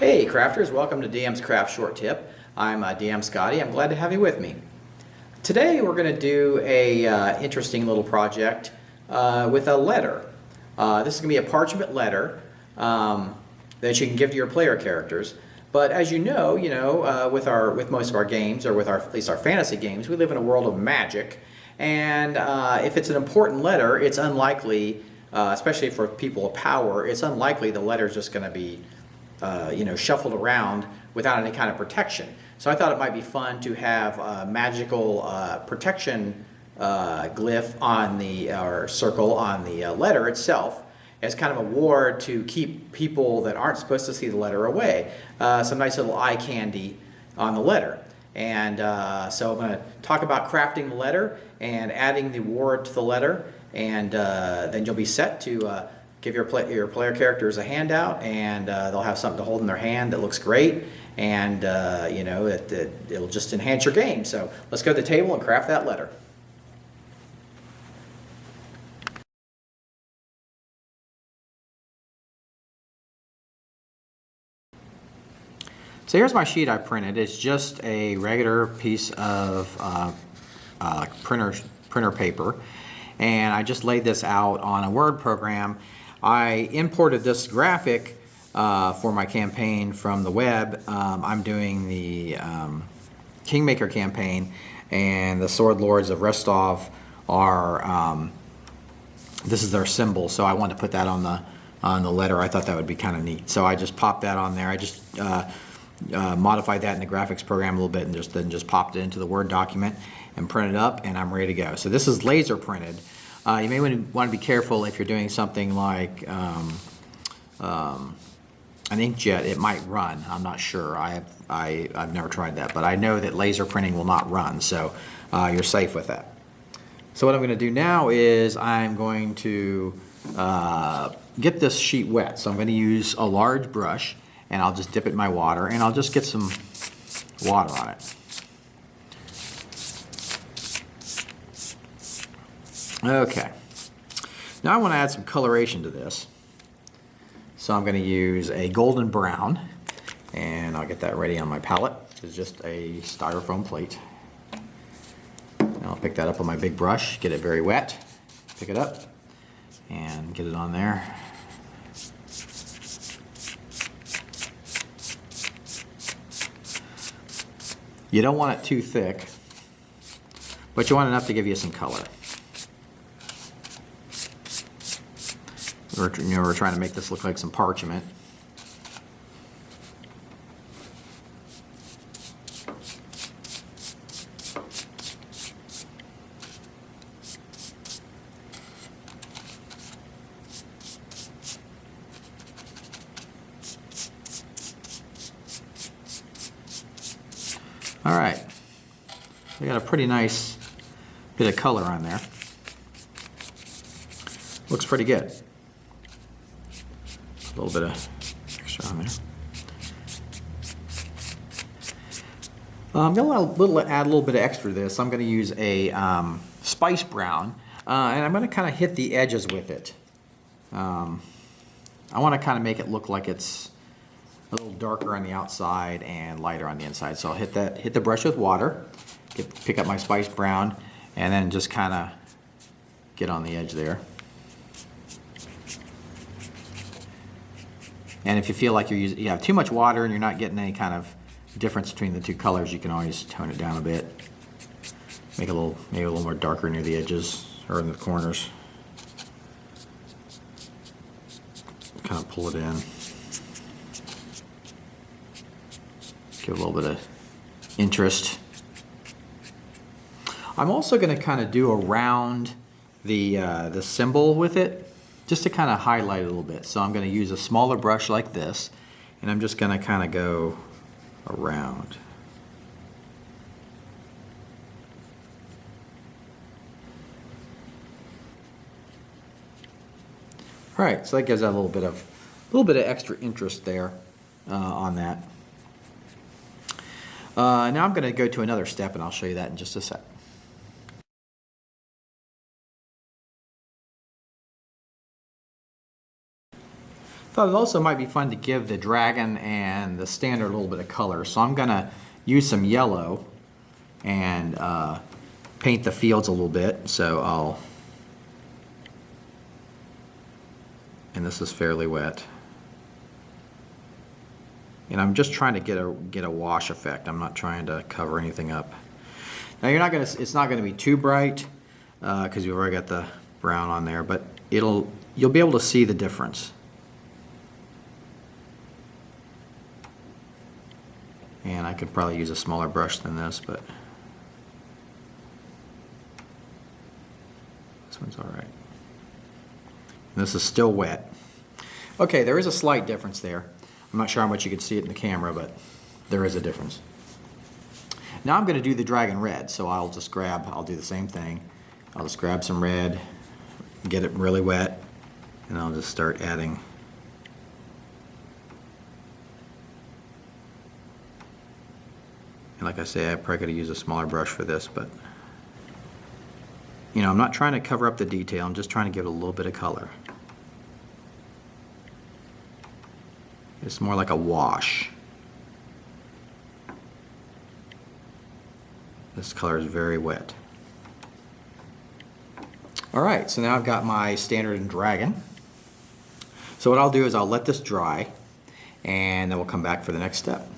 Hey crafters, welcome to DM's Craft Short Tip. I'm DM Scotty. I'm glad to have you with me. Today we're going to do a interesting little project with a letter. This is going to be a parchment letter that you can give to your player characters. But as you know, with most of our games, or with at least our fantasy games, we live in a world of magic. And if it's an important letter, it's unlikely, especially for people of power, it's unlikely the letter is just going to be shuffled around without any kind of protection. So I thought it might be fun to have a magical protection glyph on or circle on the letter itself as kind of a ward to keep people that aren't supposed to see the letter away. Some nice little eye candy on the letter. And so I'm going to talk about crafting the letter and adding the ward to the letter, and then you'll be set to give your player characters a handout, and they'll have something to hold in their hand that looks great, and it'll just enhance your game. So let's go to the table and craft that letter. So here's my sheet I printed. It's just a regular piece of printer paper, and I just laid this out on a Word program. I imported this graphic for my campaign from the web. I'm doing the Kingmaker campaign, and the Sword Lords of Rostov are, this is their symbol, so I wanted to put that on the letter. I thought that would be kind of neat. So I just popped that on there. I just modified that in the graphics program a little bit, and then just popped it into the Word document and printed it up, and I'm ready to go. So this is laser printed. You may want to be careful if you're doing something like an inkjet. It might run. I'm not sure. I've never tried that, but I know that laser printing will not run, so you're safe with that. So what I'm going to do now is I'm going to get this sheet wet. So I'm going to use a large brush, and I'll just dip it in my water, and I'll just get some water on it. Okay, now I want to add some coloration to this. So I'm going to use a golden brown, and I'll get that ready on my palette. It's just a styrofoam plate. And I'll pick that up on my big brush, get it very wet, pick it up, and get it on there. You don't want it too thick, but you want enough to give you some color. We're trying to make this look like some parchment. All right, we got a pretty nice bit of color on there. Looks pretty good. A little bit of extra on there. I'm going to add a little bit of extra to this. I'm going to use a spice brown, and I'm going to kind of hit the edges with it. I want to kind of make it look like it's a little darker on the outside and lighter on the inside. So I'll hit the brush with water, pick up my spice brown, and then just kind of get on the edge there. And if you feel like you have too much water and you're not getting any kind of difference between the two colors, you can always tone it down a bit. Make it maybe a little more darker near the edges or in the corners. Kind of pull it in. Give it a little bit of interest. I'm also going to kind of do around the symbol with it, just to kind of highlight it a little bit. So I'm going to use a smaller brush like this, and I'm just going to kind of go around. All right, so that gives that a little bit of extra interest there on that. Now I'm going to go to another step, and I'll show you that in just a sec. Thought it also might be fun to give the dragon and the standard a little bit of color. So I'm gonna use some yellow and paint the fields a little bit. So and this is fairly wet. And I'm just trying to get a wash effect. I'm not trying to cover anything up. Now it's not gonna be too bright because you've already got the brown on there, but you'll be able to see the difference. And I could probably use a smaller brush than this, but this one's all right. And this is still wet. Okay, there is a slight difference there. I'm not sure how much you can see it in the camera, but there is a difference. Now I'm going to do the dragon red, so I'll do the same thing. I'll just grab some red, get it really wet, and I'll just start adding. And like I say, I probably could use a smaller brush for this, but you know, I'm not trying to cover up the detail, I'm just trying to give it a little bit of color. It's more like a wash. This color is very wet. All right, so now I've got my standard and dragon. So what I'll do is I'll let this dry, and then we'll come back for the next step.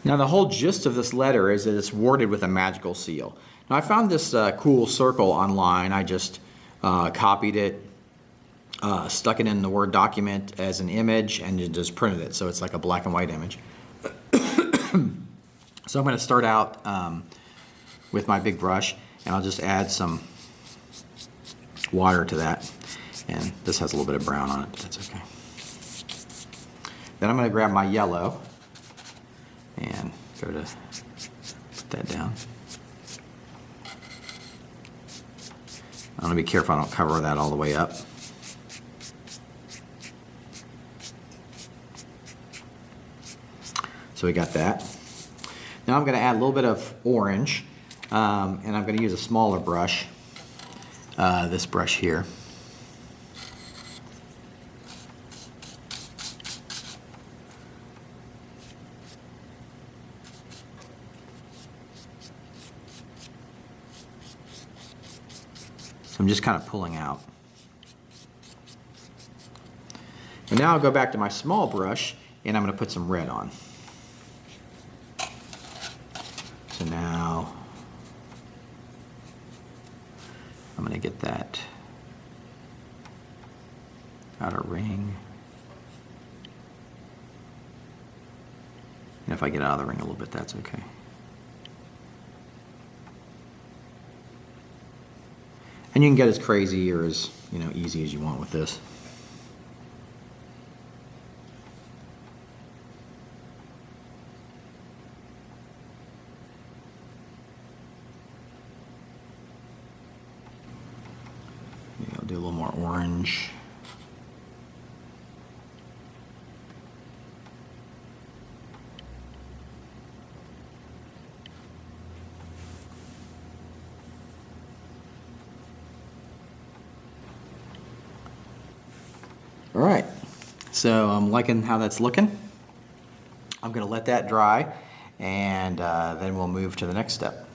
Now the whole gist of this letter is that it's worded with a magical seal. Now I found this cool circle online. I just copied it, stuck it in the Word document as an image, and just printed it. So it's like a black and white image. So I'm going to start out with my big brush, and I'll just add some water to that. And this has a little bit of brown on it, but that's okay. Then I'm going to grab my yellow and go to put that down. I'm going to be careful I don't cover that all the way up. So we got that. Now I'm going to add a little bit of orange, and I'm going to use a smaller brush, this brush here. I'm just kind of pulling out. And now I'll go back to my small brush, and I'm going to put some red on. So now I'm going to get that outer ring. And if I get out of the ring a little bit, that's okay. And you can get as crazy or as, easy as you want with this. Maybe I'll do a little more orange. All right, so I'm liking how that's looking. I'm going to let that dry, and then we'll move to the next step.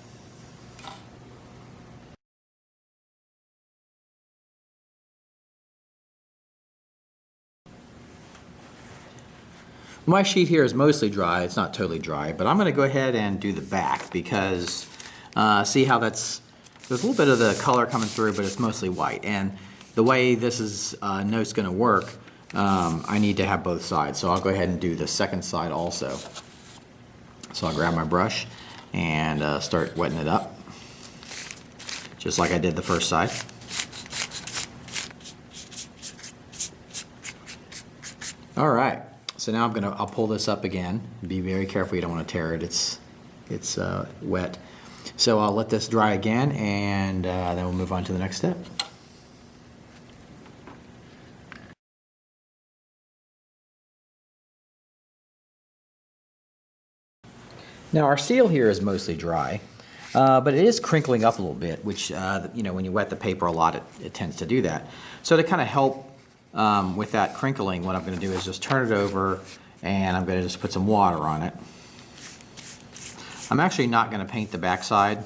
My sheet here is mostly dry. It's not totally dry, but I'm going to go ahead and do the back because see how there's a little bit of the color coming through, but it's mostly white. And the way this note's going to work, I need to have both sides. So I'll go ahead and do the second side also. So I'll grab my brush and start wetting it up, just like I did the first side. All right, so now I'll pull this up again. Be very careful, you don't want to tear it. It's wet. So I'll let this dry again, and then we'll move on to the next step. Now our seal here is mostly dry. but it is crinkling up a little bit, which, you know, when you wet the paper a lot, it tends to do that. So to kind of help with that crinkling, what I'm going to do is just turn it over, and I'm going to just put some water on it. I'm actually not going to paint the backside.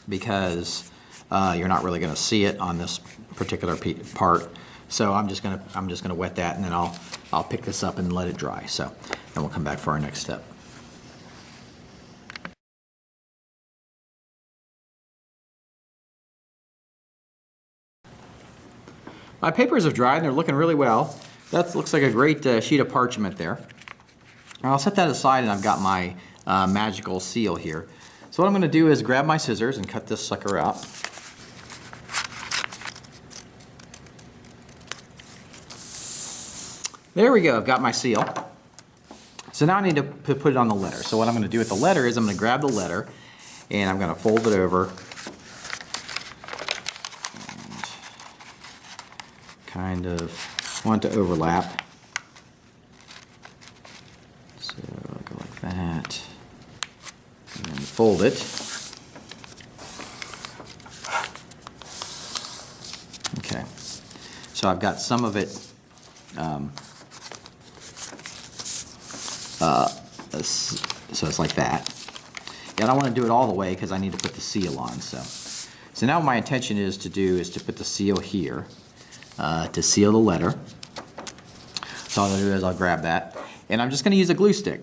Because you're not really going to see it on this particular part. So I'm just gonna wet that, and then I'll pick this up and let it dry. So then we'll come back for our next step. My papers have dried and they're looking really well. That looks like a great sheet of parchment there. I'll set that aside, and I've got my magical seal here. So what I'm going to do is grab my scissors and cut this sucker out. There we go, I've got my seal. So now I need to put it on the letter. So what I'm going to do with the letter is I'm going to grab the letter and I'm going to fold it over and kind of want to overlap. So I'll go like that and then fold it. Okay, so I've got some of it so it's like that. And I don't want to do it all the way because I need to put the seal on. So now my intention is to put the seal here to seal the letter. So all I'll do is I'll grab that, and I'm just going to use a glue stick.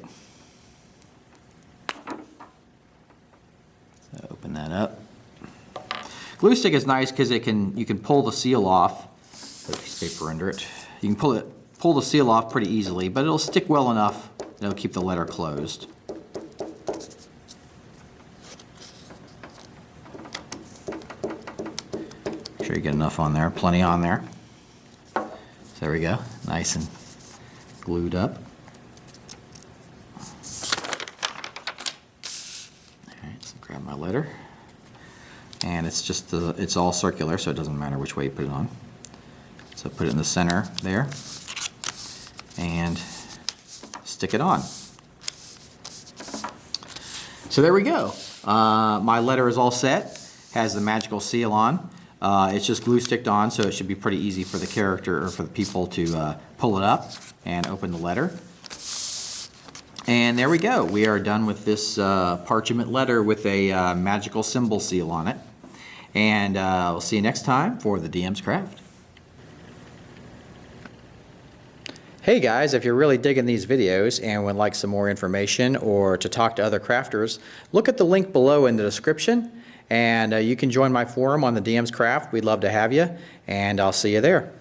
So open that up. Glue stick is nice because you can pull the seal off. Put a piece of paper under it. You can pull the seal off pretty easily, but it'll stick well enough. It'll keep the letter closed. Make sure you get enough on there, plenty on there. So there we go, nice and glued up. All right, so grab my letter, and it's all circular, so it doesn't matter which way you put it on. So put it in the center there, and stick it on. So there we go. My letter is all set, has the magical seal on. It's just glue sticked on, so it should be pretty easy for the character or for the people to pull it up and open the letter. And there we go. We are done with this parchment letter with a magical symbol seal on it. And we'll see you next time for the DM's Craft. Hey guys, if you're really digging these videos and would like some more information or to talk to other crafters, look at the link below in the description, and you can join my forum on the DM's Craft. We'd love to have you, and I'll see you there.